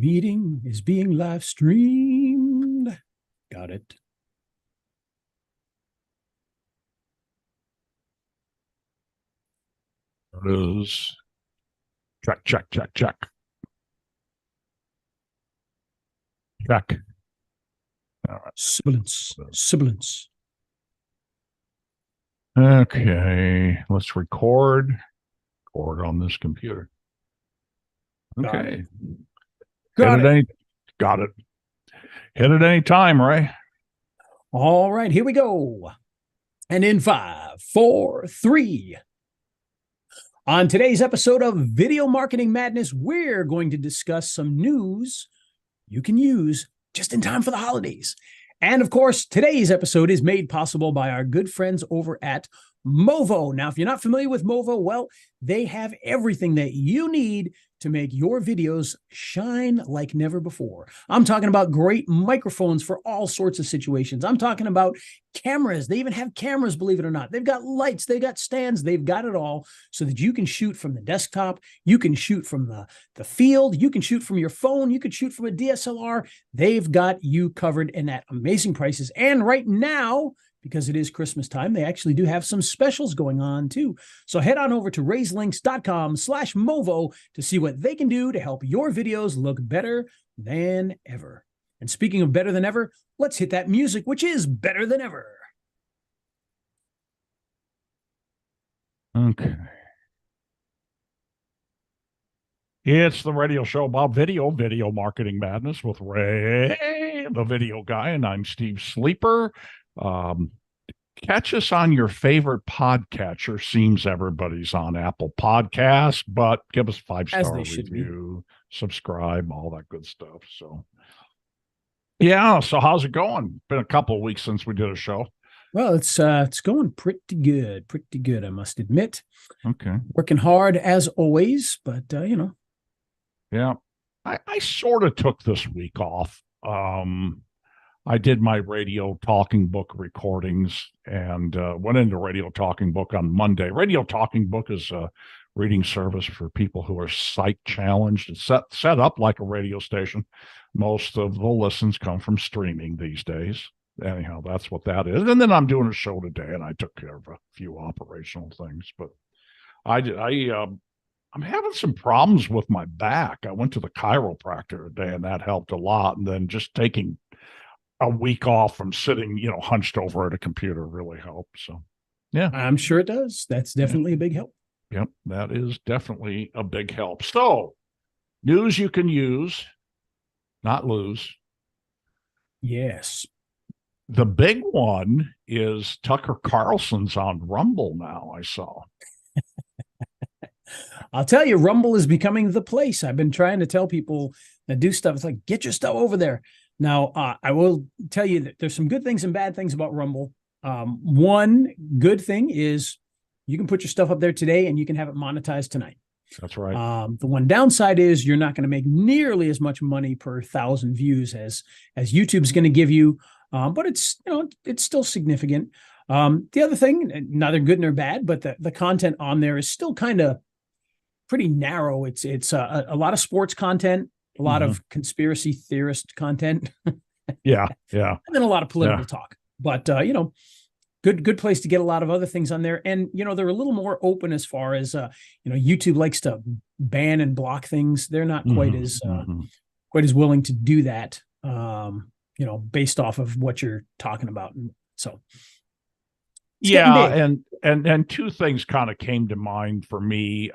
Meeting is being live streamed. Got it. There it is. Check, check, check, check. Check. All right. Sibilance. Okay, let's record. Record on this computer. Okay. Got it. Got it. Hit at any time, Ray. All right, here we go. And in 5, 4, 3. On today's episode of Video Marketing Madness, we're going to discuss some news you can use just in time for the holidays. And of course, today's episode is made possible by our good friends over at Movo. Now, if you're not familiar with Movo, well, they have everything that you need to make your videos shine like never before. I'm talking about great microphones for all sorts of situations. I'm talking about cameras. They even have cameras, believe it or not. They've got lights, they've got stands, they've got it all so that you can shoot from the desktop, you can shoot from the field, you can shoot from your phone, you can shoot from a DSLR. They've got you covered and at amazing prices. And right now, because it is Christmas time, they actually do have some specials going on too. So head on over to raiselinks.com/Movo to see what they can do to help your videos look better than ever. And speaking of better than ever, let's hit that music, which is better than ever. Okay. It's the radio show about video marketing madness with Ray, the video guy, and I'm Steve Sleeper. Catch us on your favorite podcatcher. Seems everybody's on Apple Podcasts, but give us a 5-star review, subscribe, all that good stuff. So, yeah. So, how's it going? Been a couple of weeks since we did a show. Well, it's going pretty good, I must admit. Okay. Working hard as always, but Yeah, I sort of took this week off. I did my radio talking book recordings and went into radio talking book on Monday. Radio talking book is a reading service for people who are sight challenged. It's set up like a radio station. Most of the listens come from streaming these days. Anyhow, that's what that is. And then I'm doing a show today, and I took care of a few operational things. But I'm having some problems with my back. I went to the chiropractor today, and that helped a lot. And then just taking a week off from sitting, hunched over at a computer really helped. So, yeah. I'm sure it does. That's definitely a big help. Yep, that is definitely a big help. So, news you can use, not lose. Yes. The big one is Tucker Carlson's on Rumble now, I saw. I'll tell you, Rumble is becoming the place. I've been trying to tell people that do stuff. It's like, get your stuff over there. Now, I will tell you that there's some good things and bad things about Rumble. One good thing is you can put your stuff up there today and you can have it monetized tonight. That's right. The one downside is you're not going to make nearly as much money per 1,000 views as YouTube's going to give you. But it's still significant. The other thing, neither good nor bad, but the content on there is still kind of pretty narrow. It's a lot of sports content, a lot of conspiracy theorist content. Yeah. And then a lot of political talk. But good place to get a lot of other things on there. And they're a little more open as far as YouTube likes to ban and block things. They're not quite as willing to do that. Based off of what you're talking about. And so yeah, and two things kind of came to mind for me.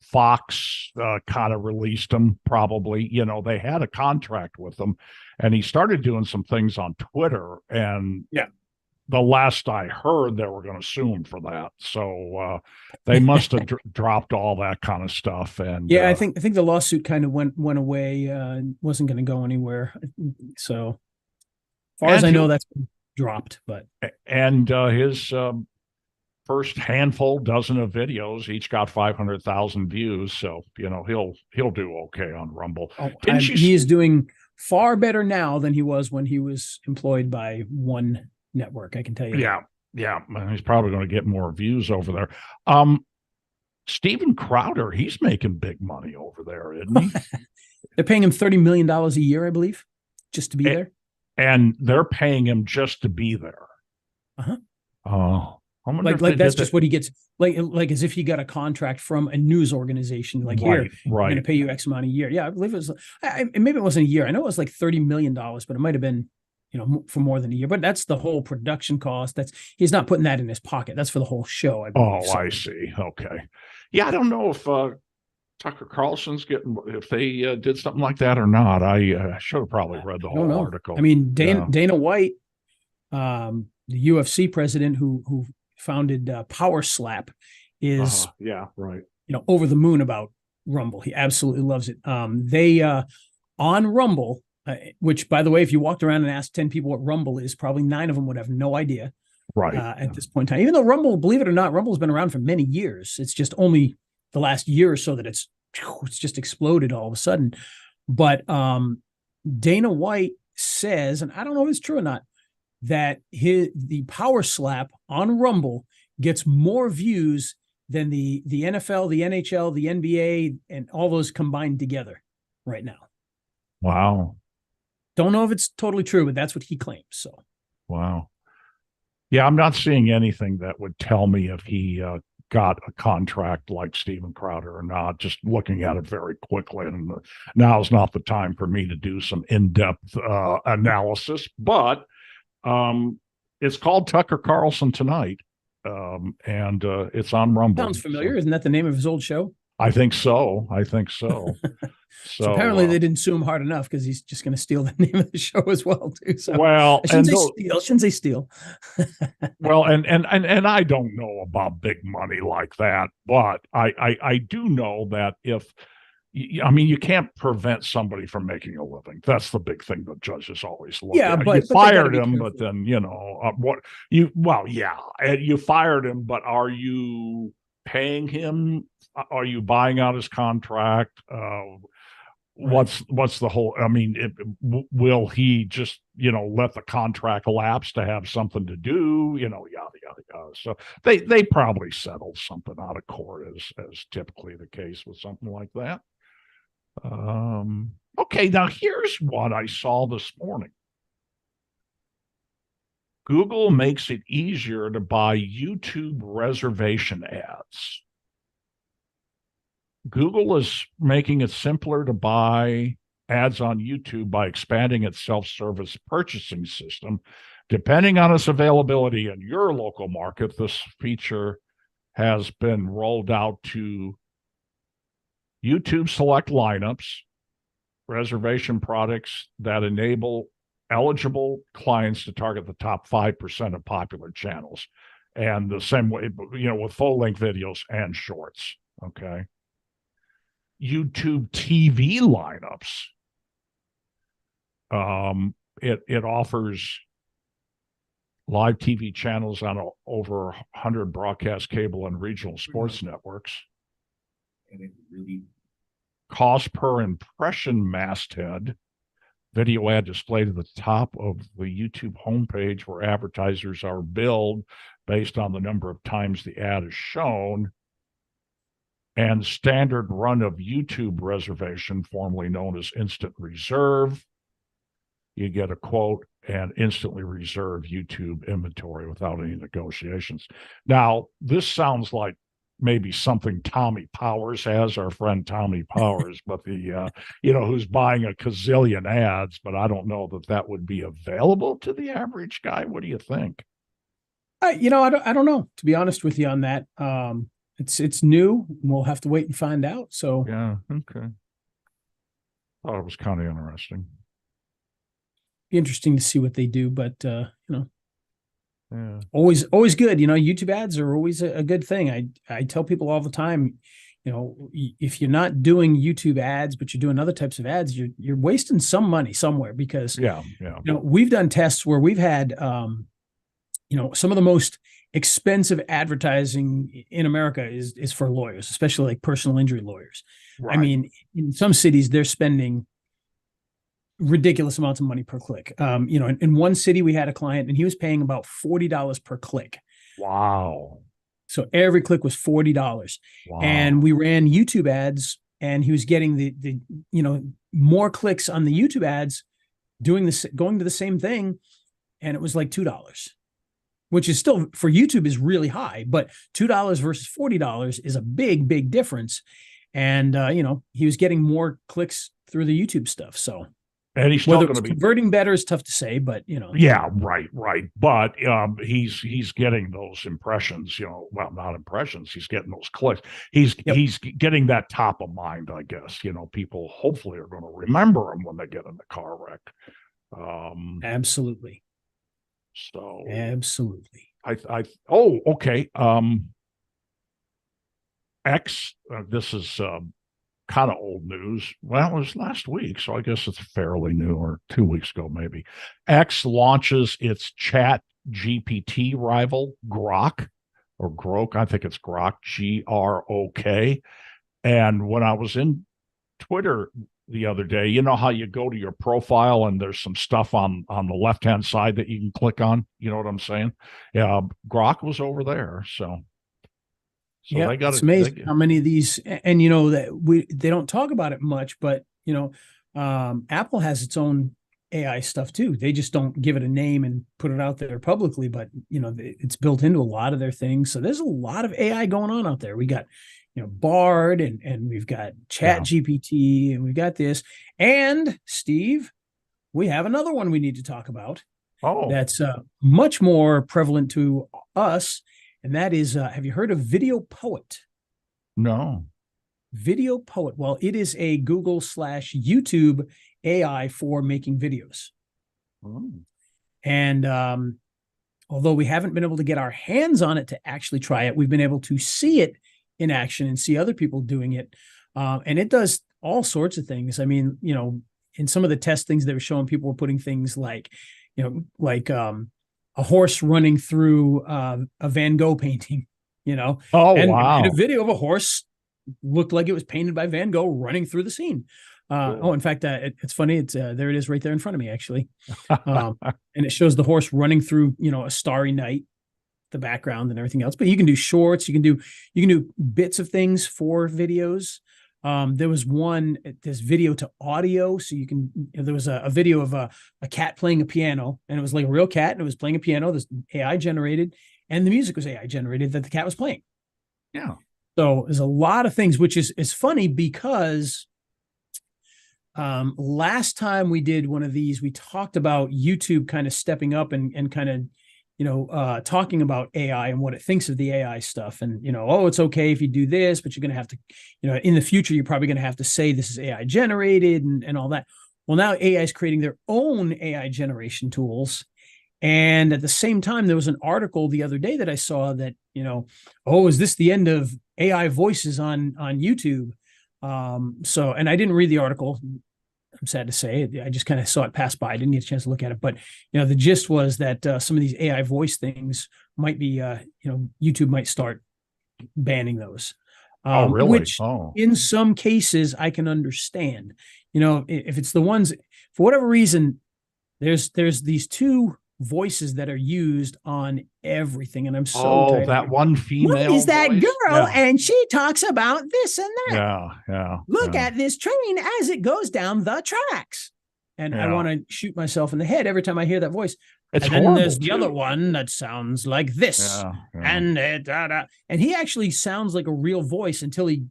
Fox kind of released him probably. They had a contract with him, and he started doing some things on Twitter. And the last I heard, they were going to sue him for that. So they must have dropped all that kind of stuff. And I think the lawsuit kind of went away. Wasn't going to go anywhere. So as far as I know, that's been dropped. And his first dozen of videos each got 500,000 views. So he'll do okay on Rumble. He is doing far better now than he was when he was employed by one network. I can tell you. Yeah. He's probably going to get more views over there. Steven Crowder, he's making big money over there, isn't he? They're paying him $30 million a year, I believe, just to be there. And they're paying him just to be there. Uh-huh. Oh, I wonder Like that's just what he gets. Like as if he got a contract from a news organization. Like, here, we're going to pay you X amount a year. Yeah, I believe it was. Maybe it wasn't a year. I know it was like $30 million, but it might have been, for more than a year. But that's the whole production cost. He's not putting that in his pocket. That's for the whole show, I believe. Oh, I see. Okay. Yeah, I don't know if Tucker Carlson's if they did something like that or not. I should have probably read the whole article. I mean, Dana White, the UFC president who founded Power Slap, is right. Over the moon about Rumble. He absolutely loves it. They on Rumble, which, by the way, if you walked around and asked 10 people what Rumble is, probably 9 of them would have no idea. Right. At this point in time, even though Rumble, believe it or not, Rumble's been around for many years. It's just only the last year or so that it's just exploded all of a sudden. But Dana White says, and I don't know if it's true or not, that the Power Slap on Rumble gets more views than the NFL, the NHL, the NBA, and all those combined together right now. Wow. Don't know if it's totally true, but that's what he claims. So, wow. Yeah, I'm not seeing anything that would tell me if he got a contract like Steven Crowder or not, just looking at it very quickly. And now's not the time for me to do some in-depth analysis, but it's called Tucker Carlson Tonight, and it's on Rumble. Sounds familiar. Isn't that the name of his old show? I think so. So apparently they didn't sue him hard enough, because he's just going to steal the name of the show as well, too. So, well, I shouldn't say steal. Well, and I don't know about big money like that, but I do know that you can't prevent somebody from making a living. That's the big thing that judges always look at. But you fired him, but then you fired him, but are you paying him? Are you buying out his contract? What's the whole? I mean, will he just let the contract lapse to have something to do? Yada yada yada. So they probably settled something out of court, as typically the case with something like that. Okay, now here's what I saw this morning. Google makes it easier to buy YouTube reservation ads. Google is making it simpler to buy ads on YouTube by expanding its self-service purchasing system. Depending on its availability in your local market, this feature has been rolled out to YouTube Select lineups, reservation products that enable eligible clients to target the top 5% of popular channels. And the same way, with full-length videos and shorts, okay? YouTube TV lineups. It offers live TV channels on over 100 broadcast cable and regional sports networks. And it really cost per impression masthead. Video ad displayed at the top of the YouTube homepage, where advertisers are billed based on the number of times the ad is shown. And standard run of YouTube reservation, formerly known as instant reserve. You get a quote and instantly reserve YouTube inventory without any negotiations. Now, this sounds like maybe something Tommy Powers has, our friend Tommy Powers, but who's buying a gazillion ads, but I don't know that would be available to the average guy. What do you think? I don't know, to be honest with you on that. It's new. We'll have to wait and find out. So yeah, okay. Thought it was kind of interesting. Be interesting to see what they do, but always good. YouTube ads are always a good thing. I tell people all the time, if you're not doing YouTube ads, but you're doing other types of ads, you're wasting some money somewhere, because we've done tests where we've had some of the most expensive advertising in America is for lawyers, especially like personal injury lawyers. Right. I mean, in some cities they're spending ridiculous amounts of money per click. In one city we had a client and he was paying about $40 per click. Wow. So every click was $40. Wow. And we ran YouTube ads and he was getting the more clicks on the YouTube ads, doing this, going to the same thing, and it was like $2, which is still for YouTube is really high, but $2 versus $40 is a big difference. And he was getting more clicks through the YouTube stuff. So, and he's still whether going to it's be converting better is tough to say, but yeah, right. But he's getting those impressions. Well, not impressions. He's getting those clicks. He's getting that top of mind, I guess. People hopefully are going to remember him when they get in the car wreck. Absolutely. So absolutely. Okay. X. This is kind of old news. Well, it was last week, so I guess it's fairly new, or 2 weeks ago, maybe. X launches its Chat GPT rival, Grok, or Grok. I think it's Grok, Grok. And when I was in Twitter the other day, you know how you go to your profile and there's some stuff on the left-hand side that you can click on? You know what I'm saying? Yeah, Grok was over there, so yeah, it's amazing how many of these, and that they don't talk about it much, but Apple has its own AI stuff too. They just don't give it a name and put it out there publicly, but it's built into a lot of their things. So there's a lot of AI going on out there. We got Bard, and we've got Chat GPT, and we've got this. And Steve, we have another one we need to talk about. That's much more prevalent to us. And that is, have you heard of Video Poet? No. Video Poet. Well, it is a Google/YouTube AI for making videos. And although we haven't been able to get our hands on it to actually try it, we've been able to see it in action and see other people doing it. And it does all sorts of things. I mean, in some of the test things they were showing, people were putting things like, a horse running through a Van Gogh painting, and a video of a horse looked like it was painted by Van Gogh running through the scene. Cool. In fact, it's funny. It's there it is right there in front of me, actually. And it shows the horse running through, a starry night, the background and everything else. But you can do shorts, you can do bits of things for videos. There was this video to audio. So there was a video of a cat playing a piano, and it was like a real cat, and it was playing a piano. This AI generated, and the music was AI generated that the cat was playing. Yeah. So there's a lot of things, which is funny because last time we did one of these, we talked about YouTube kind of stepping up and kind of, talking about AI and what it thinks of the AI stuff. And, it's okay if you do this, but you're going to have to, in the future, you're probably going to have to say this is AI generated and all that. Well, now AI is creating their own AI generation tools. And at the same time, there was an article the other day that I saw that, is this the end of AI voices on YouTube? And I didn't read the article. I'm sad to say. I just kind of saw it pass by. I didn't get a chance to look at it. But, the gist was that some of these AI voice things might be, YouTube might start banning those. Really? Which in some cases I can understand. If it's the ones, for whatever reason, there's these two voices that are used on everything, and I'm so tired. That one female. What is that voice? Girl? Yeah. And she talks about this and that. Yeah. Look at this train as it goes down the tracks. And I want to shoot myself in the head every time I hear that voice. It's and then there's the other one that sounds like this. And he actually sounds like a real voice until he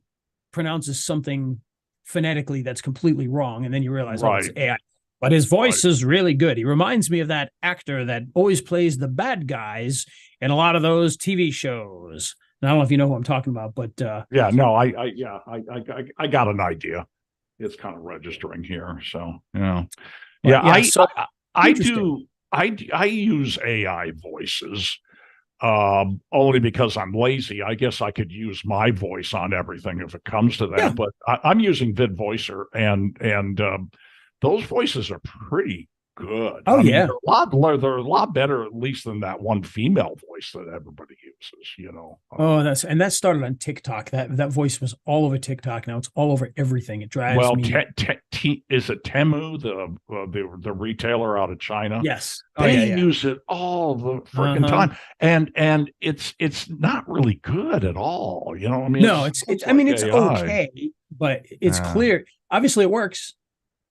pronounces something phonetically that's completely wrong, and then you realize, it's AI. But his voice is really good. He reminds me of that actor that always plays the bad guys in a lot of those TV shows. And I don't know if you know who I'm talking about, but I got an idea. It's kind of registering here. So I use AI voices only because I'm lazy. I guess I could use my voice on everything if it comes to that. But I'm using VidVoicer, and those voices are pretty good. They're a lot better, at least, than that one female voice that everybody uses. That started on TikTok. That voice was all over TikTok. Now it's all over everything. It drives me. Is it Temu, the retailer out of China? Yes, they use it all the freaking time, and it's not really good at all. No, it's okay. but it's clear. Obviously, it works.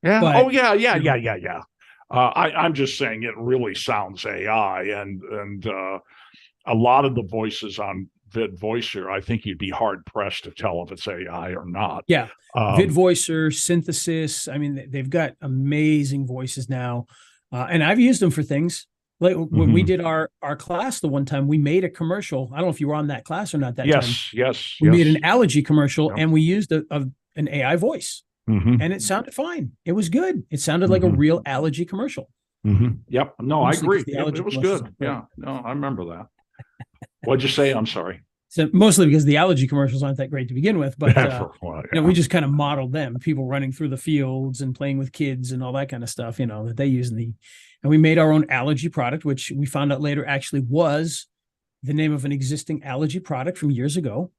Yeah. But Oh, yeah, yeah, yeah, yeah, yeah. I'm just saying it really sounds AI, and a lot of the voices on VidVoicer, I think you'd be hard pressed to tell if it's AI or not. yeah, Um, VidVoicer, Synthesis. I mean, they've got amazing voices now, and I've used them for things. Like when we mhm. did our class the one time, we made a commercial. I don't know if you were on that class or not that time. Yes, yes, We made yes. an allergy commercial, Yep. and we used an AI voice, Hmm. and it sounded fine. It was good. It sounded like a Hmm. real allergy commercial, Hmm. Yep. No, I mostly because agree. the It allergy was commercials good. aren't great. Yeah. No, I remember that. What'd you say? I'm sorry. So mostly because the allergy commercials aren't that great to begin with, but Well, we yeah. just kind of modeled them, people running through the fields and playing with kids and all that kind of stuff, that they use and we made our own allergy product, which we found out later actually was the name of an existing allergy product from years ago.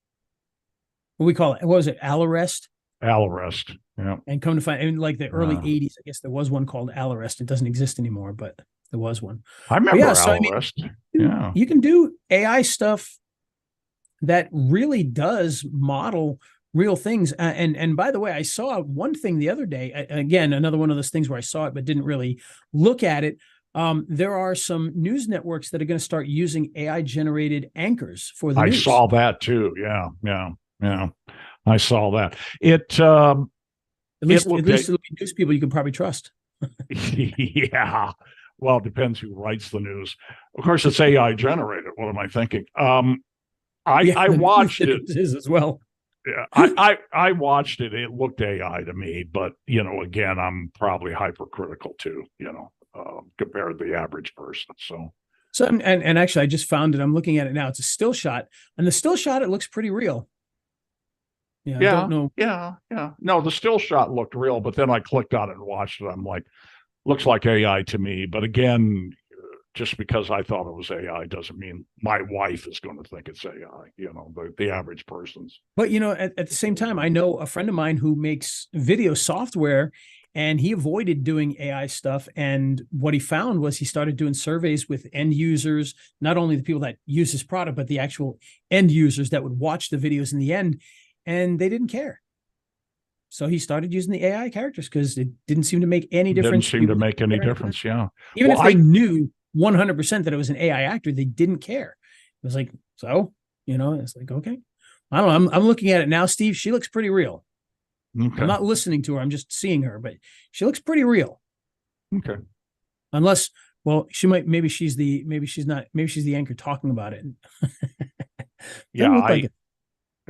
What we call it, what was it, Allerest? Alarest. Yeah. And come to find, in like the early Uh, 80s, I guess there was one called Allerest. It doesn't exist anymore, but there was one. I But yeah, remember so I Alarest. mean, Yeah. you can do AI stuff that really does model real things. And by the way, I saw one thing the other day. Again, another one of those things where I saw it but didn't really look at it. There are some news networks that are going to start using AI generated anchors for the I news. saw that too. Yeah. Yeah. Yeah. I saw that. It At it least, looked at it'll be news people you can probably trust. yeah. Well, it depends who writes the news. Of course, it's AI generated. What am I thinking? I Yeah, I watched the it. news is as well. Yeah, I watched it. It looked AI to me, but again, I'm probably hypercritical too. Compared to the average person. So So and actually, I just found it. I'm looking at it now. It's a still shot, and the still shot it looks pretty real. Yeah, I don't yeah, know. yeah, yeah. No, the still shot looked real, but then I clicked on it and watched it. I'm like, looks like AI to me. But again, just because I thought it was AI doesn't mean my wife is going to think it's AI. The average person's. But at the same time, I know a friend of mine who makes video software, and he avoided doing AI stuff. And what he found was he started doing surveys with end users, not only the people that use his product, but the actual end users that would watch the videos in the end, and they didn't care. So he started using the AI characters because it didn't seem to make any Didn't difference. seem to People make any didn't care. difference. Yeah. Even Well, if they knew 100% that it was an AI actor, they didn't care. It was like, so, it's like, okay. I don't know. I'm looking at it now, Steve. She looks pretty real. I'm okay. not listening to her. I'm just seeing her, but she looks pretty real. Okay. Unless, well, maybe she's not, maybe she's the anchor talking about it. Yeah. Doesn't look like it.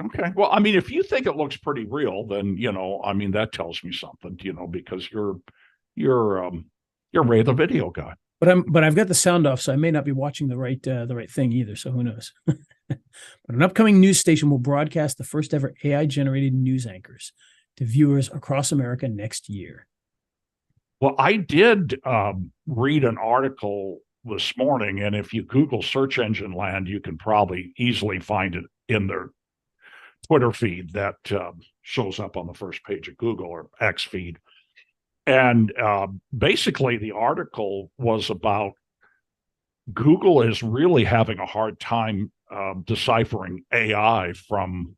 Okay. Well, I mean, if you think it looks pretty real, then I mean, that tells me something, because you're Ray the video guy. But I've got the sound off, so I may not be watching the right thing either. So who knows? But an upcoming news station will broadcast the first ever AI generated news anchors to viewers across America next year. Well, I did read an article this morning, and if you Google search engine land, you can probably easily find it in their Twitter feed that shows up on the first page of Google or X feed. And basically, the article was about Google is really having a hard time deciphering AI from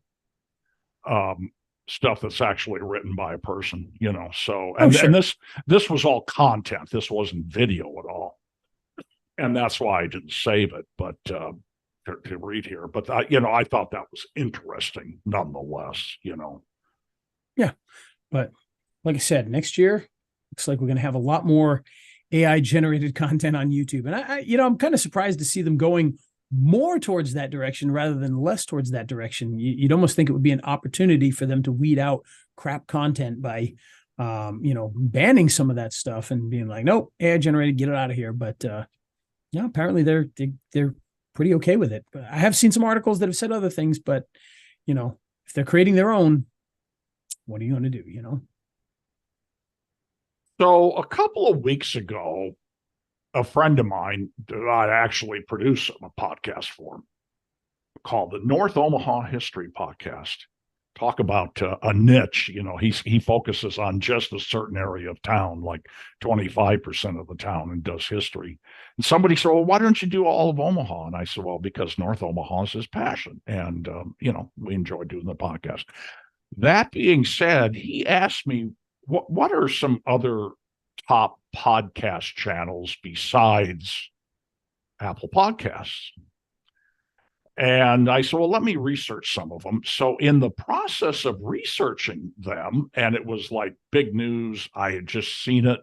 stuff that's actually written by a person. So Oh, and sure. this was all content. This wasn't video at all, and that's why I didn't save it. But to read here, but I thought that was interesting nonetheless. Yeah. But like I said, next year looks like we're going to have a lot more AI generated content on YouTube. And I'm kind of surprised to see them going more towards that direction rather than less towards that direction. You'd almost think it would be an opportunity for them to weed out crap content by, banning some of that stuff and being like, nope, AI generated, get it out of here. But apparently they're pretty okay with it. But I have seen some articles that have said other things, but if they're creating their own, what are you going to do? So a couple of weeks ago, a friend of mine that I actually produce a podcast for called the North Omaha History Podcast. Talk about a niche. He focuses on just a certain area of town, like 25% of the town, and does history. And somebody said, "Well, why don't you do all of Omaha?" And I said, "Well, because North Omaha is his passion, and we enjoy doing the podcast." That being said, he asked me what are some other top podcast channels besides Apple Podcasts? And I said, well, let me research some of them. So, in the process of researching them, and it was like big news, I had just seen it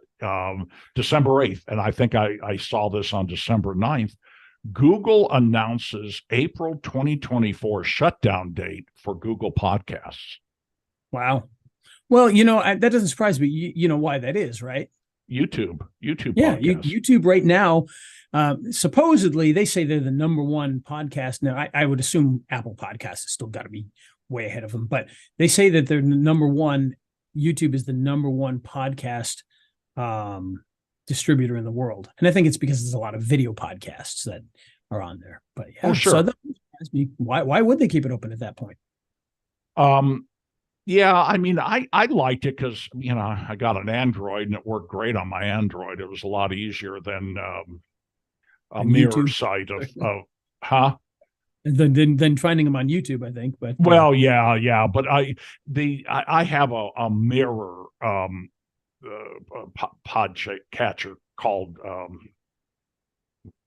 December 8th, and I think I saw this on December 9th. Google announces April 2024 shutdown date for Google Podcasts. Wow. Well, you know, that doesn't surprise me. You know why that is, right? YouTube Yeah, podcasts. YouTube right now, supposedly they say they're the number one podcast. Now, I would assume Apple Podcasts has still got to be way ahead of them, but they say that they're the number one. YouTube is the number one podcast distributor in the world, and I think it's because there's a lot of video podcasts that are on there. But yeah, Oh, sure. So that surprised me. Why would they keep it open at that point? Yeah, I mean, I liked it because, you know, I got an Android and it worked great on my Android. It was a lot easier than a And mirror YouTube, site of huh? than finding them on YouTube, I think. But Well, yeah, but I have a mirror pod catcher called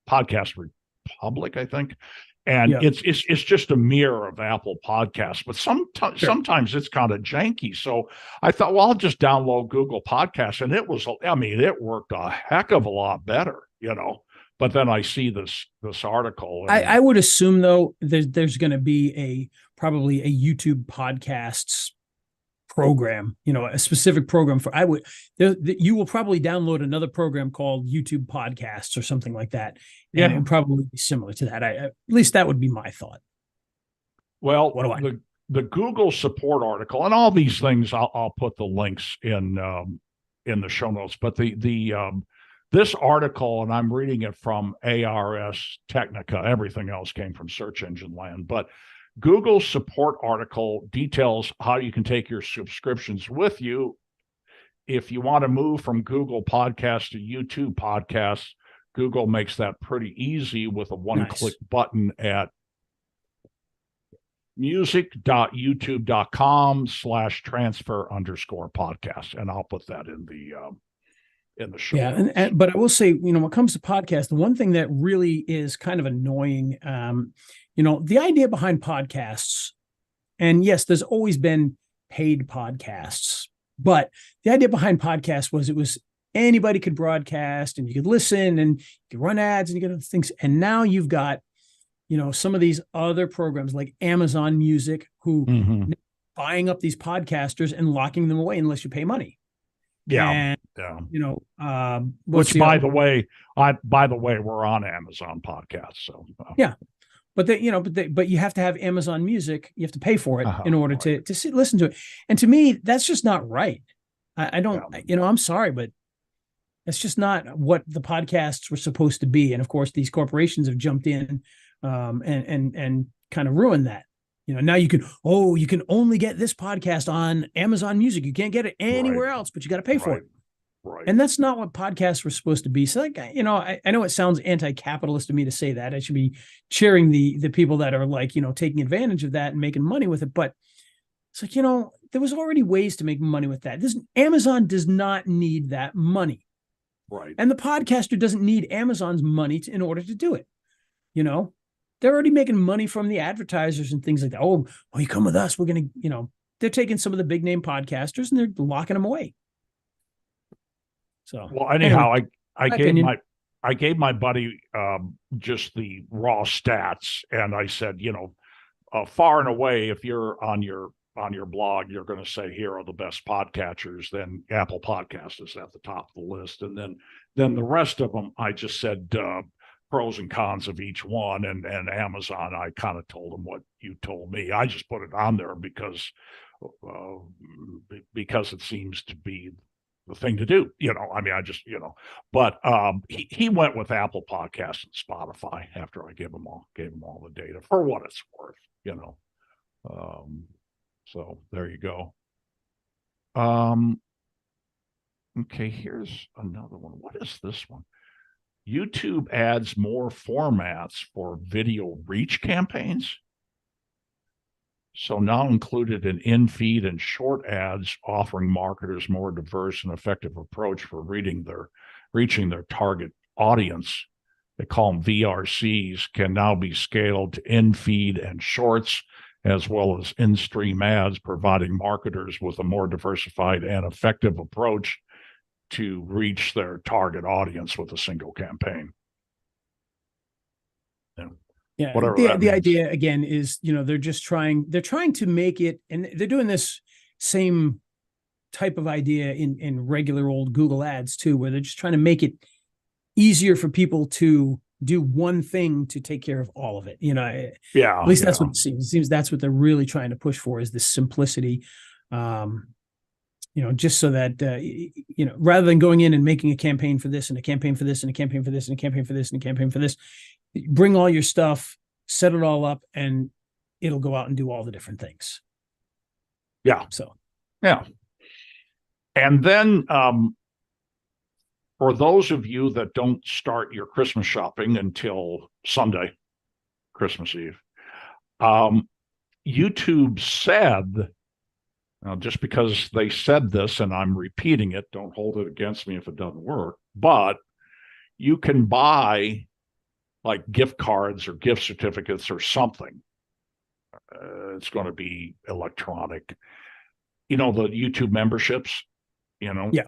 Podcast Republic, I think, and yeah, it's just a mirror of Apple Podcasts. But sometimes it's kind of janky. So I thought, well, I'll just download Google Podcasts, and it worked a heck of a lot better, you know. But then I see this article. And I would assume though there's going to be probably a YouTube podcasts program, you know, a specific program for. You will probably download another program called YouTube Podcasts or something like that, and it would probably be similar to that. At least that would be my thought. Well, the Google support article and all these things, I'll put the links in the show notes. But this article, and I'm reading it from ARS Technica. Everything else came from Search Engine Land, but Google's support article details how you can take your subscriptions with you. If you want to move from Google Podcasts to YouTube Podcasts, Google makes that pretty easy with a one-click button at music.youtube.com/transfer_podcast. And I'll put that in the show notes. But I will say, you know, when it comes to podcasts, the one thing that really is kind of annoying, you know, the idea behind podcasts, and yes, there's always been paid podcasts, but the idea behind podcasts was anybody could broadcast and you could listen and you could run ads and you could other things. And now you've got, you know, some of these other programs like Amazon Music who buying up these podcasters and locking them away unless you pay money. Yeah. You know, which by the way, we're on Amazon Podcasts. So yeah, but but you have to have Amazon Music. You have to pay for it in order to listen to it. And to me, that's just not right. I don't, you know, I'm sorry, but that's just not what the podcasts were supposed to be. And of course, these corporations have jumped in and kind of ruined that. You know, now you can only get this podcast on Amazon Music. You can't get it anywhere else, but you got to pay for it. Right. And that's not what podcasts were supposed to be. So, like, you know, I know it sounds anti-capitalist to me to say that. I should be cheering the people that are like, you know, taking advantage of that and making money with it. But it's like, you know, there was already ways to make money with that. Amazon does not need that money. Right. And the podcaster doesn't need Amazon's money in order to do it. You know, they're already making money from the advertisers and things like that. Oh, you come with us. We're going to, you know, they're taking some of the big name podcasters and they're locking them away. So, well, anyhow, I gave my buddy just the raw stats, and I said, you know, far and away, if you're on your blog, you're going to say here are the best podcatchers. Then Apple Podcasts is at the top of the list, and then the rest of them, I just said pros and cons of each one, and Amazon, I kind of told them what you told me. I just put it on there because it seems to be the thing to do, you know. I mean, I just, you know, but he went with Apple Podcasts and Spotify after I gave him all the data for what it's worth, you know. So there you go. Okay, here's another one. What is this one? YouTube adds more formats for video reach campaigns. So now included in in-feed and short ads, offering marketers more diverse and effective approach for reaching their target audience. They call them VRCs, can now be scaled to in-feed and shorts, as well as in-stream ads, providing marketers with a more diversified and effective approach to reach their target audience with a single campaign. Yeah, Whatever the means. idea again is, they're trying to make it, and they're doing this same type of idea in regular old Google ads too, where they're just trying to make it easier for people to do one thing to take care of all of it. Yeah, at least that's what it seems. It seems that's what they're really trying to push for, is this simplicity. Just so that, rather than going in and making a campaign for this and a campaign for this and a campaign for this and a campaign for this and a campaign for this, bring all your stuff, set it all up, and it'll go out and do all the different things. Yeah. So, yeah. And then for those of you that don't start your Christmas shopping until Sunday, Christmas Eve, YouTube said, now just because they said this and I'm repeating it, don't hold it against me if it doesn't work, but you can buy like gift cards or gift certificates or something. It's going to be electronic. The YouTube memberships, Yeah.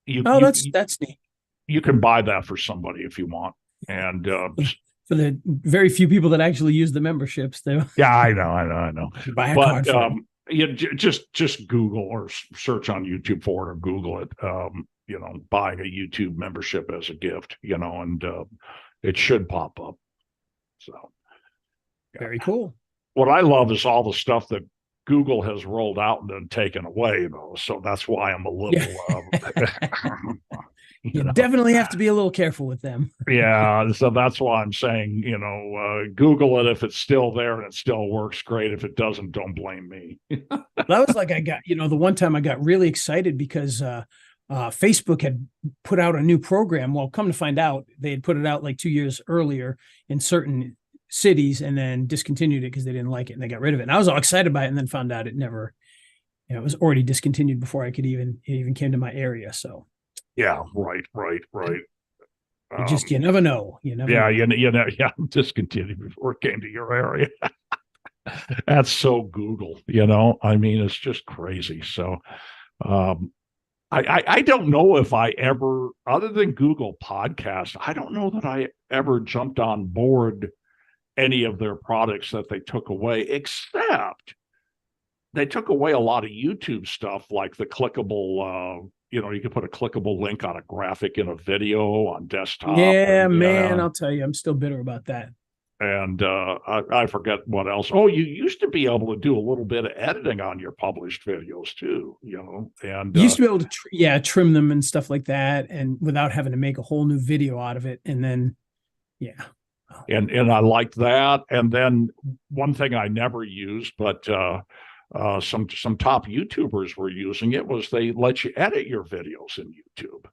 That's neat. You can buy that for somebody if you want. And for the very few people that actually use the memberships, though. Yeah, I know. Buy a card for them. Just Google or search on YouTube for it, or Google it. Buying a YouTube membership as a gift, and it should pop up. So very cool. What I love is all the stuff that Google has rolled out and then taken away, though. So that's why I'm a little. You definitely have to be a little careful with them. Yeah, so that's why I'm saying, Google it if it's still there and it still works, great. If it doesn't, don't blame me. That was like, I got, the one time I got really excited because Facebook had put out a new program. Well, come to find out, they had put it out like 2 years earlier in certain cities and then discontinued it because they didn't like it and they got rid of it. And I was all excited by it and then found out it never, it was already discontinued before it even came to my area. So. Yeah, right. You never know. Discontinued before it came to your area. That's so Google, I mean, it's just crazy. So I don't know if I ever, other than Google Podcast, I don't know that I ever jumped on board any of their products that they took away, except they took away a lot of YouTube stuff, like the clickable, you can put a clickable link on a graphic in a video on desktop. Yeah, man, I'll tell you, I'm still bitter about that. And I forget what else. Oh, you used to be able to do a little bit of editing on your published videos too, and you used to be able to, trim them and stuff like that, and without having to make a whole new video out of it. And then, and I liked that. And then one thing I never used, but some top YouTubers were using it, was they let you edit your videos in YouTube,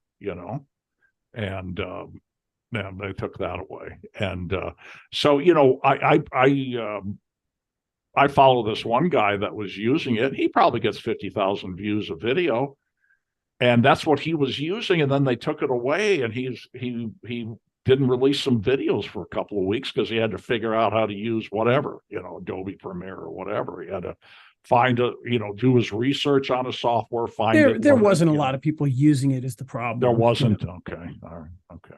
and they took that away. And so, I follow this one guy that was using it. He probably gets 50,000 views a video, and that's what he was using. And then they took it away, and he didn't release some videos for a couple of weeks because he had to figure out how to use whatever, Adobe Premiere or whatever. He had to do his research on a software. There wasn't a lot of people using it, is the problem. There wasn't. Okay. All right. Okay.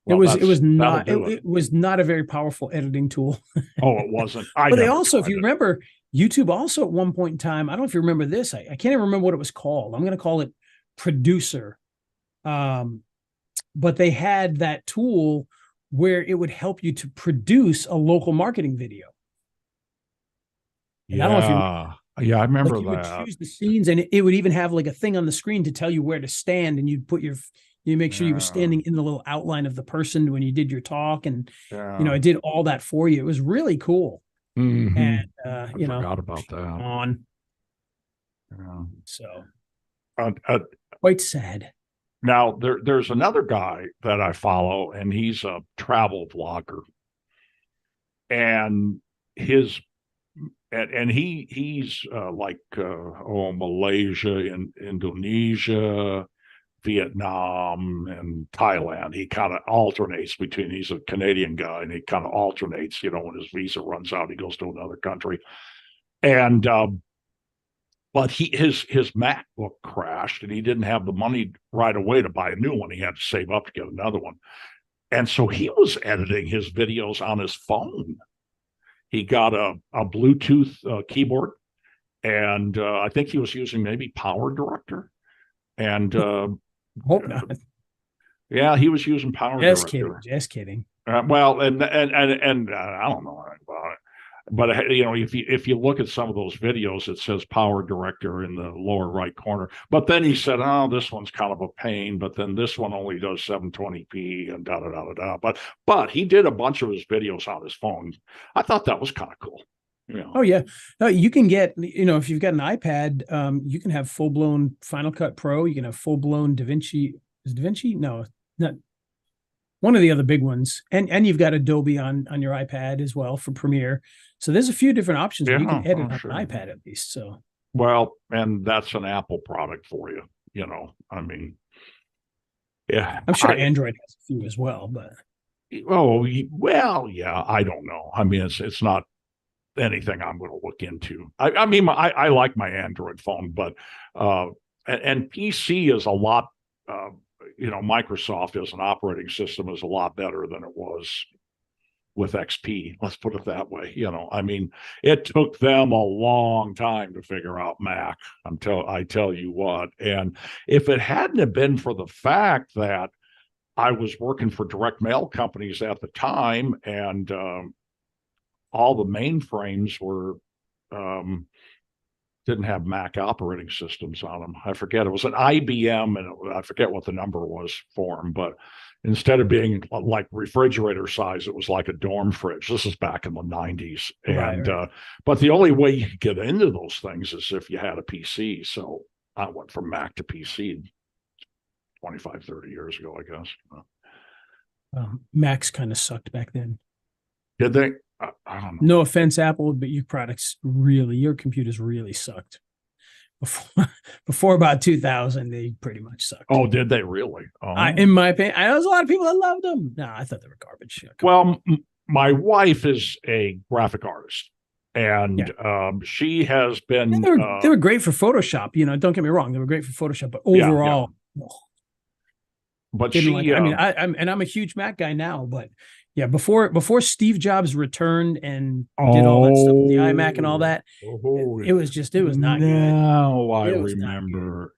Well, it was not a very powerful editing tool. Oh, it wasn't. But they also, if you remember, YouTube also at one point in time, I don't know if you remember this. I can't even remember what it was called. I'm going to call it Producer. But they had that tool where it would help you to produce a local marketing video. And I don't know if you I remember you that. would choose the scenes, and it would even have like a thing on the screen to tell you where to stand, and you'd put you make sure you were standing in the little outline of the person when you did your talk, and it did all that for you. It was really cool. Mm-hmm. And I forgot about that. So quite sad. Now there's another guy that I follow, and he's a travel vlogger, and his and he's Malaysia and Indonesia, Vietnam, and Thailand. He kind of alternates between. He's a Canadian guy, and he kind of alternates. When his visa runs out, he goes to another country. And but his MacBook crashed, and he didn't have the money right away to buy a new one. He had to save up to get another one, and so he was editing his videos on his phone. He got a Bluetooth keyboard, and I think he was using maybe Power Director. And hope not. Yeah, he was using Power Director. Just kidding. Well, and I don't know about it, but if you look at some of those videos, it says Power Director in the lower right corner. But then he said, "Oh, this one's kind of a pain." But then this one only does 720p and da da da da da. But he did a bunch of his videos on his phone. I thought that was kind of cool. Oh yeah, no, you can get, if you've got an iPad, you can have full blown Final Cut Pro. You can have full blown DaVinci. Is DaVinci? No, not one of the other big ones. And you've got Adobe on your iPad as well for Premiere. So there's a few different options where you can edit on an iPad at least. So well, and that's an Apple product for you. I mean, yeah, I'm sure Android has a few as well, but yeah, I don't know. I mean, it's not anything I'm going to look into. I mean, I like my Android phone, but and PC is a lot. Microsoft as an operating system is a lot better than it was with XP. Let's put it that way. I mean, it took them a long time to figure out Mac. I tell you what. And if it hadn't have been for the fact that I was working for direct mail companies at the time, and all the mainframes were didn't have Mac operating systems on them. I forget, it was an IBM, and I forget what the number was for them, but instead of being like refrigerator size, it was like a dorm fridge. This is back in the 90s. And right. But the only way you could get into those things is if you had a PC. So I went from Mac to PC 25, 30 years ago, I guess. Macs kind of sucked back then. Did they? I don't know. No offense, Apple, but your computers really sucked. Before about 2000, they pretty much sucked. Oh, did they really? Oh. In my opinion, I know there's a lot of people that loved them. No, I thought they were garbage. Well, my wife is a graphic artist, and she has been. They were great for Photoshop. Don't get me wrong, they were great for Photoshop, but overall, but I'm a huge Mac guy now, but. Yeah, before Steve Jobs returned and did all that stuff with the iMac and all that, it was not good.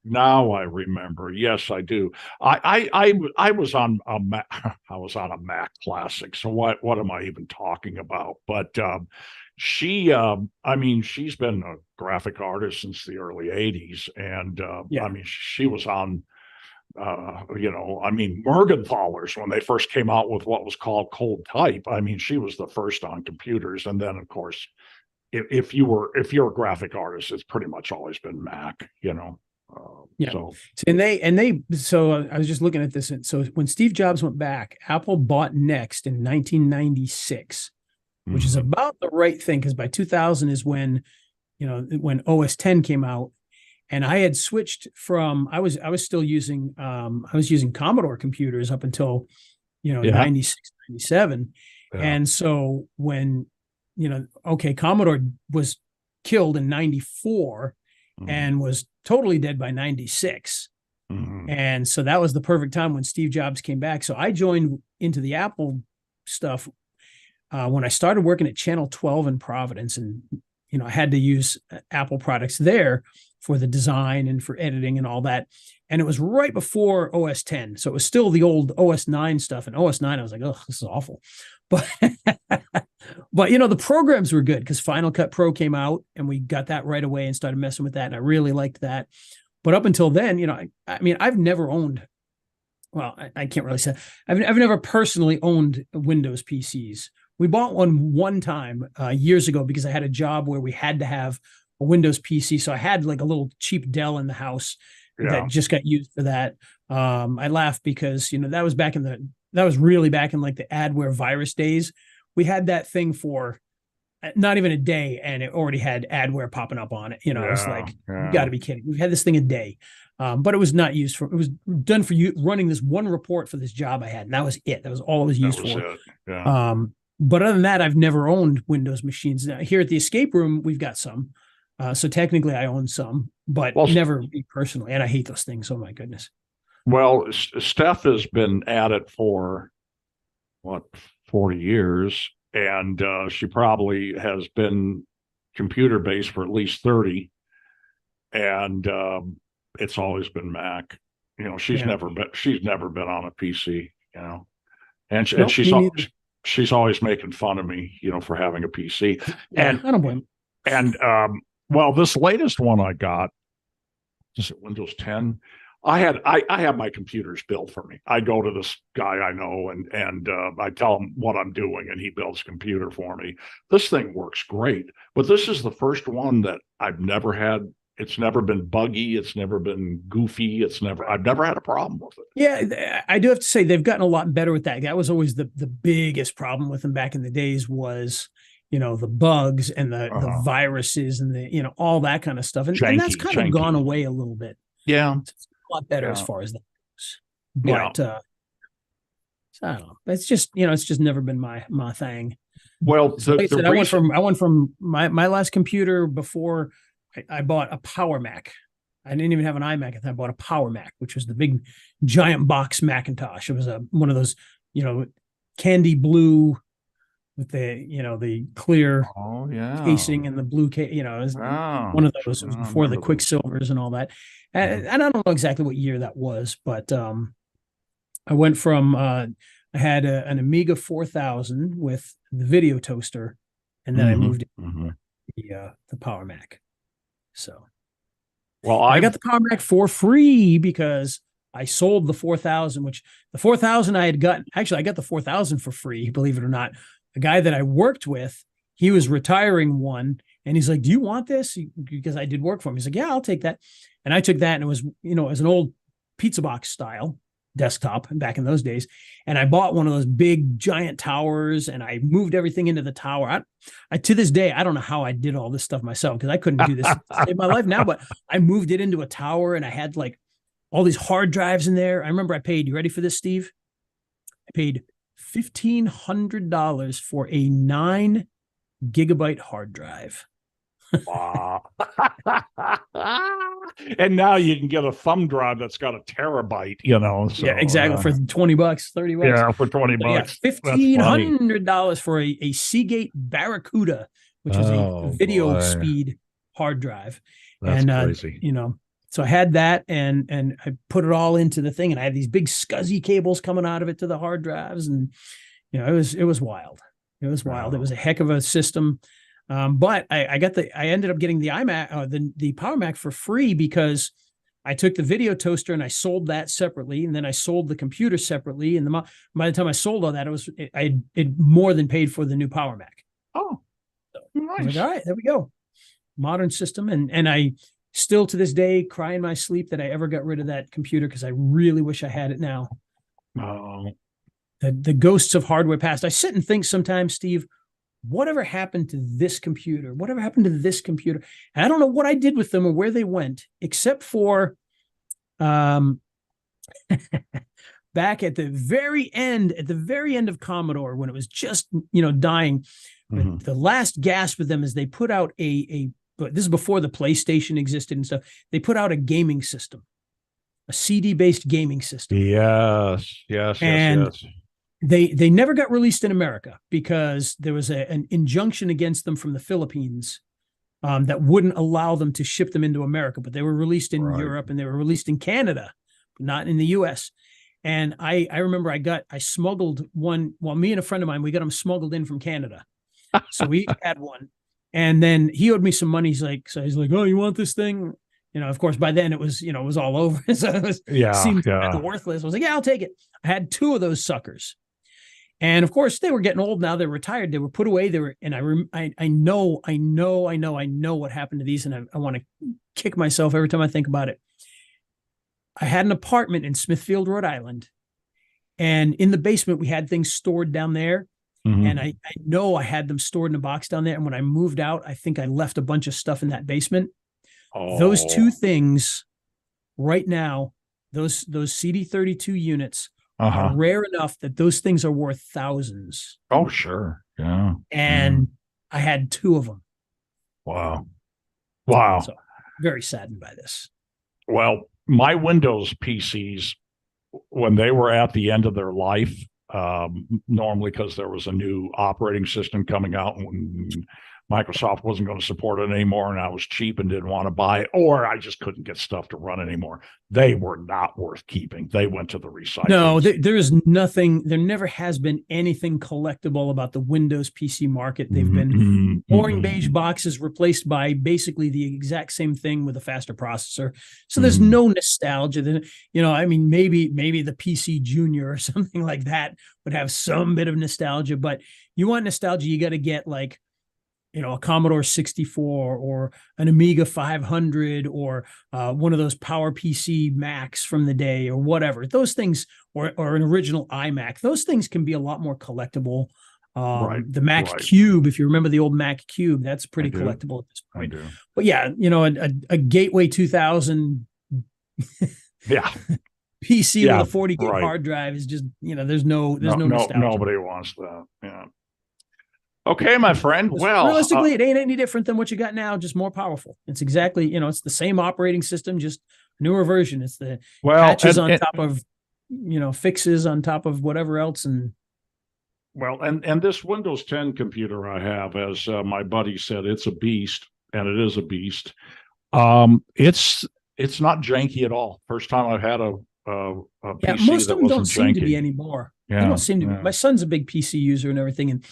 Now I remember. Yes, I do. I was on a Mac. I was on a Mac Classic. So what am I even talking about? But she's been a graphic artist since the early 80s, and I mean, she was on. Mergenthalers, when they first came out with what was called cold type. I mean, she was the first on computers. And then, of course, if you're a graphic artist, it's pretty much always been Mac, So I was just looking at this. And so when Steve Jobs went back, Apple bought Next in 1996, which is about the right thing, because by 2000 is when OS 10 came out. And I had switched from I was still using Commodore computers up until 96, 97. Yeah. And so when Commodore was killed in 94 and was totally dead by 96. And so that was the perfect time when Steve Jobs came back. So I joined into the Apple stuff when I started working at Channel 12 in Providence, and I had to use Apple products there for the design and for editing and all that. And it was right before OS 10. So it was still the old OS 9 stuff. And OS 9, I was like, oh, this is awful. But, the programs were good because Final Cut Pro came out and we got that right away and started messing with that. And I really liked that. But up until then, I've never owned, well, I can't really say, I've never personally owned Windows PCs. We bought one time years ago because I had a job where we had to have a Windows PC. So I had like a little cheap Dell in the house that just got used for that. I laugh because, that was really back in like the adware virus days. We had that thing for, not even a day, and it already had adware popping up on it. You know, I was like, you got yeah. to be kidding. We've had this thing a day. But it was not used for, it was done for you running this one report for this job I had. And that was it. That was all it was That used was for. it. Yeah. But other than that, I've never owned Windows machines. Now, here at the escape room, we've got some. So technically I own some, but Well, never me personally. And I hate those things. Oh my goodness. well, Steph has been at it for what, 40 years, and she probably has been computer based for at least 30, and it's always been Mac. You know, she's Yeah. never been on a PC, you know. And Nope, me neither. she's always making fun of me, you know, for having a PC. Yeah, I don't blame. And well, this latest one I got, is it Windows 10? I have my computers built for me. I go to this guy I know, and I tell him what I'm doing, and he builds a computer for me. This thing works great, but this is the first one that I've never had. It's never been buggy. It's never been goofy. I've never had a problem with it. Yeah, I do have to say they've gotten a lot better with that. That was always the biggest problem with them back in the days was, you know, the bugs and the viruses and the, you know, all that kind of stuff. And that's kind of gone away a little bit. Yeah. It's a lot better as far as that goes. But Yeah. I don't know. It's just, you know, it's just never been my thing. Well, like I said, I went from my last computer before I bought a Power Mac. I didn't even have an iMac at that. I bought a Power Mac, which was the big giant box Macintosh. It was one of those, you know, candy blue with the, you know, the clear casing and the blue case, you know, it was one of those. It was before the Quicksilvers and all that. And I don't know exactly what year that was, but I went from I had an Amiga 4000 with the video toaster, and then I moved into the Power Mac. So, well, I got the Power Mac for free because I sold the 4000, which the 4000 I had gotten. Actually, I got the 4000 for free, believe it or not. The guy that I worked with, he was retiring one, and he's like, "Do you want this?" Because I did work for him. He's like, "Yeah, I'll take that." And I took that, and it was, you know, as an old pizza box style desktop back in those days. And I bought one of those big giant towers, and I moved everything into the tower. I to this day, I don't know how I did all this stuff myself because I couldn't do this to save my life now, but I moved it into a tower, and I had like all these hard drives in there. I remember I paid, you ready for this, Steve? I paid $1,500 for a 9 gigabyte hard drive. Wow. And now you can get a thumb drive that's got a terabyte, you know. So, yeah, exactly. For $20, $30. Yeah, for $20. Yeah, $1,500 for a Seagate Barracuda, which was a video speed hard drive. That's crazy. You know, so I had that, and I put it all into the thing, and I had these big SCSI cables coming out of it to the hard drives, and you know, it was wild. It was wild. It was a heck of a system. But I ended up getting the iMac, the Power Mac for free because I took the video toaster and I sold that separately, and then I sold the computer separately. And by the time I sold all that, it more than paid for the new Power Mac. Oh, so nice! I was like, all right, there we go, modern system, and I still to this day cry in my sleep that I ever got rid of that computer because I really wish I had it now. Oh, the ghosts of hardware past. I sit and think sometimes, Steve, whatever happened to this computer? Whatever happened to this computer? And I don't know what I did with them or where they went, except for back at the very end of Commodore, when it was just, you know, dying. The last gasp of them is they put out but this is before the PlayStation existed and stuff. They put out a gaming system, a CD-based gaming system. Yes. They never got released in America because there was an injunction against them from the Philippines that wouldn't allow them to ship them into America. But they were released in Europe, and they were released in Canada, but not in the U.S. And I remember I smuggled one. Well, me and a friend of mine, we got them smuggled in from Canada. So we had one. And then he owed me some money. He's like, "Oh, you want this thing?" You know, of course, by then it was all over. So it seemed worthless. I was like, "Yeah, I'll take it." I had 2 of those suckers. And of course, they were getting old now. They're retired. They were put away. I know what happened to these, and I want to kick myself every time I think about it. I had an apartment in Smithfield, Rhode Island, and in the basement we had things stored down there. And I know I had them stored in a box down there. And when I moved out, I think I left a bunch of stuff in that basement. Those two things right now, those CD32 units are rare enough that those things are worth thousands. Oh, sure. Yeah. And I had two of them. Wow. Wow. So very saddened by this. Well, my Windows PCs, when they were at the end of their life, normally because there was a new operating system coming out and Microsoft wasn't going to support it anymore, and I was cheap and didn't want to buy it, or I just couldn't get stuff to run anymore. They were not worth keeping. They went to the recycling. No, there is nothing. There never has been anything collectible about the Windows PC market. They've been boring beige boxes replaced by basically the exact same thing with a faster processor. So there's no nostalgia. You know, I mean, maybe the PC Junior or something like that would have some bit of nostalgia, but you want nostalgia, you got to get like, you know, a Commodore 64 or an Amiga 500 or one of those PowerPC Macs from the day or whatever. Those things, or an original iMac, those things can be a lot more collectible. The Mac Cube, if you remember the old Mac Cube, that's pretty collectible at this point. But yeah, you know, a Gateway 2000 PC with a 40 gig hard drive is just, you know, there's no nostalgia. Nobody wants that. Yeah. Okay, my friend. Well, realistically, it ain't any different than what you got now, just more powerful. It's exactly, you know, it's the same operating system, just newer version. It's the patches on top of, you know, fixes on top of whatever else. And this Windows 10 computer I have, as my buddy said, it's a beast, and it is a beast. It's not janky at all. First time I've had a PC most of them don't seem janky to be anymore. They don't seem to be. My son's a big PC user and everything, and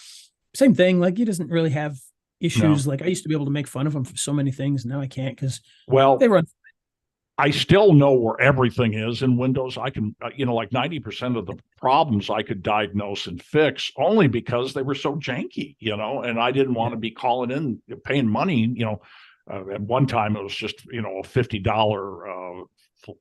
same thing. Like, he doesn't really have issues. Like, I used to be able to make fun of him for so many things. Now I can't because they run. I still know where everything is in Windows. I can, you know, like 90% of the problems I could diagnose and fix only because they were so janky, you know, and I didn't want to be calling in, paying money, you know. At one time it was just, you know, a $50,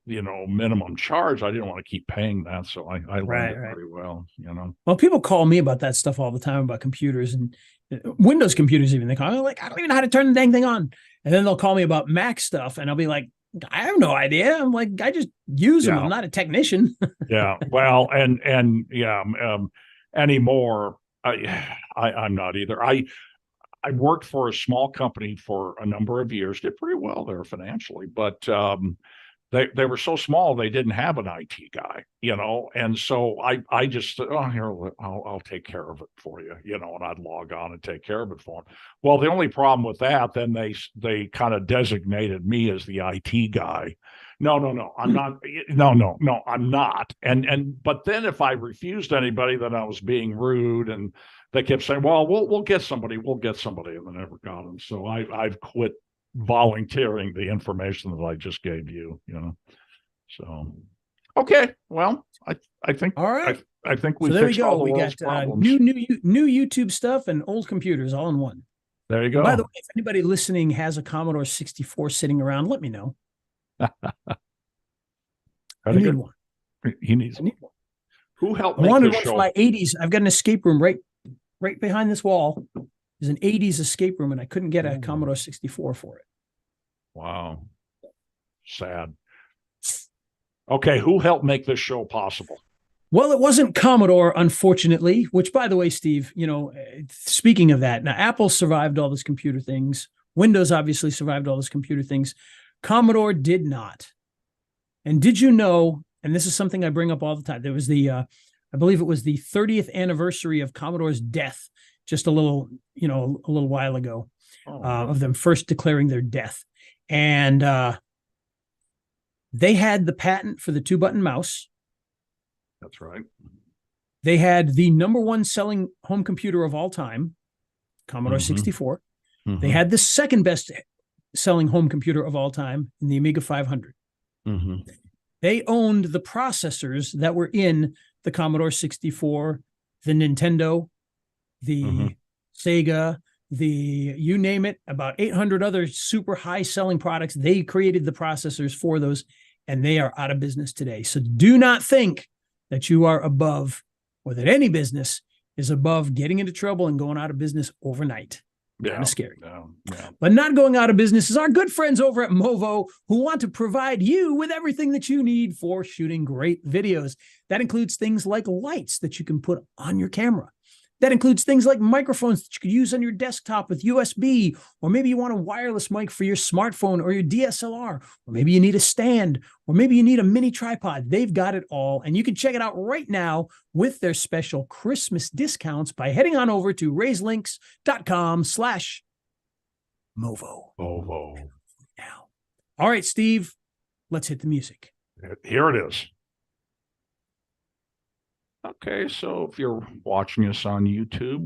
you know, minimum charge. I didn't want to keep paying that. So I learned it very well, you know. Well, people call me about that stuff all the time, about computers and Windows computers. Even they call me like, I don't even know how to turn the dang thing on. And then they'll call me about Mac stuff, and I'll be like, I have no idea. I'm like, I just use them. I'm not a technician. Well, anymore, I'm not either. I worked for a small company for a number of years, did pretty well there financially, but they were so small they didn't have an IT guy, you know, and so I just said, oh, here, I'll take care of it for you, you know, and I'd log on and take care of it for them. Well, the only problem with that, then they kind of designated me as the IT guy. No, I'm not. No, I'm not. But then if I refused anybody, then I was being rude, and they kept saying, well, we'll get somebody, and they never got them. So I've quit volunteering the information that I just gave you, you know. So, okay, well, I think, all right. I think we fixed all the world's problems. New YouTube stuff and old computers all in one. There you go. And by the way, if anybody listening has a Commodore 64 sitting around, let me know. I need one. He needs one. Who helped me? I wanted one for my 80s. I've got an escape room right behind this wall. There's an 80s escape room, and I couldn't get a Commodore 64 for it. Wow. Sad. Okay, who helped make this show possible? Well, it wasn't Commodore, unfortunately, which, by the way, Steve, you know, speaking of that, now Apple survived all those computer things. Windows obviously survived all those computer things. Commodore did not. And did you know, and this is something I bring up all the time, there was I believe it was the 30th anniversary of Commodore's death, just a little while ago, of them first declaring their death. And they had the patent for the 2-button mouse. That's right. They had the #1 selling home computer of all time, Commodore 64. They had the second best selling home computer of all time in the Amiga 500. They owned the processors that were in the Commodore 64, the Nintendo, the Sega, you name it, about 800 other super high selling products. They created the processors for those, and they are out of business today. So do not think that you are above, or that any business is above getting into trouble and going out of business overnight. Kind of scary. Yeah. But not going out of business is our good friends over at Movo, who want to provide you with everything that you need for shooting great videos. That includes things like lights that you can put on your camera. That includes things like microphones that you could use on your desktop with USB, or maybe you want a wireless mic for your smartphone or your DSLR, or maybe you need a stand, or maybe you need a mini tripod. They've got it all, and you can check it out right now with their special Christmas discounts by heading on over to raiselinks.com/Movo. Movo. Now. All right, Steve, let's hit the music. Here it is. Okay, so if you're watching us on YouTube,